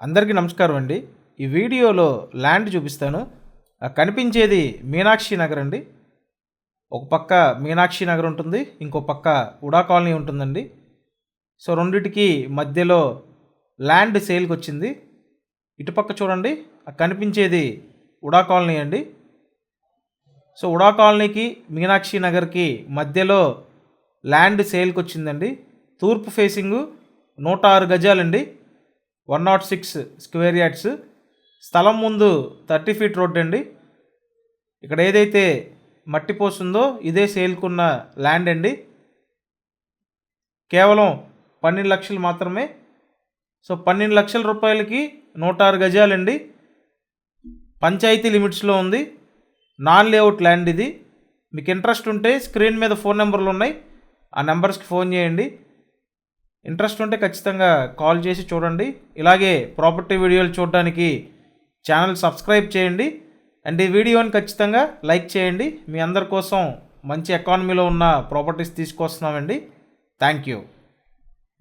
అందరికీ నమస్కారం అండి. ఈ వీడియోలో ల్యాండ్ చూపిస్తాను. కనిపించేది మీనాక్షి నగర్ అండి. ఒక పక్క మీనాక్షి నగర్ ఉంటుంది, ఇంకో పక్క ఉడా కాలనీ ఉంటుందండి. సో రెండిటికి మధ్యలో ల్యాండ్ సేల్కి వచ్చింది. ఇటుపక్క చూడండి, కనిపించేది ఉడా కాలనీ అండి. సో ఉడా కాలనీకి మీనాక్షి నగర్కి మధ్యలో ల్యాండ్ సేల్కి వచ్చిందండి. తూర్పు ఫేసింగు 106 గజాలండి, 106 స్క్వేర్ యార్డ్స్. స్థలం ముందు 30 ఫీట్ రోడ్ అండి. ఇక్కడ ఏదైతే మట్టి పోస్తుందో ఇదే సేల్కున్న ల్యాండ్ అండి. కేవలం 12 లక్షలు మాత్రమే. సో 12 లక్షల రూపాయలకి 106 గజాలండి. పంచాయతీ లిమిట్స్లో ఉంది. నాన్ లేఅవుట్ ల్యాండ్ ఇది. మీకు ఇంట్రెస్ట్ ఉంటే స్క్రీన్ మీద ఫోన్ నెంబర్లు ఉన్నాయి, ఆ నెంబర్స్కి ఫోన్ చేయండి. ఇంట్రెస్ట్ ఉంటే ఖచ్చితంగా కాల్ చేసి చూడండి. ఇలాగే ప్రాపర్టీ వీడియోలు చూడడానికి ఛానల్ సబ్స్క్రైబ్ చేయండి. అండ్ ఈ వీడియోని ఖచ్చితంగా లైక్ చేయండి. మీ అందరి కోసం మంచి ఎకానమీలో ఉన్న ప్రాపర్టీస్ తీసుకొస్తున్నామండి. Thank you.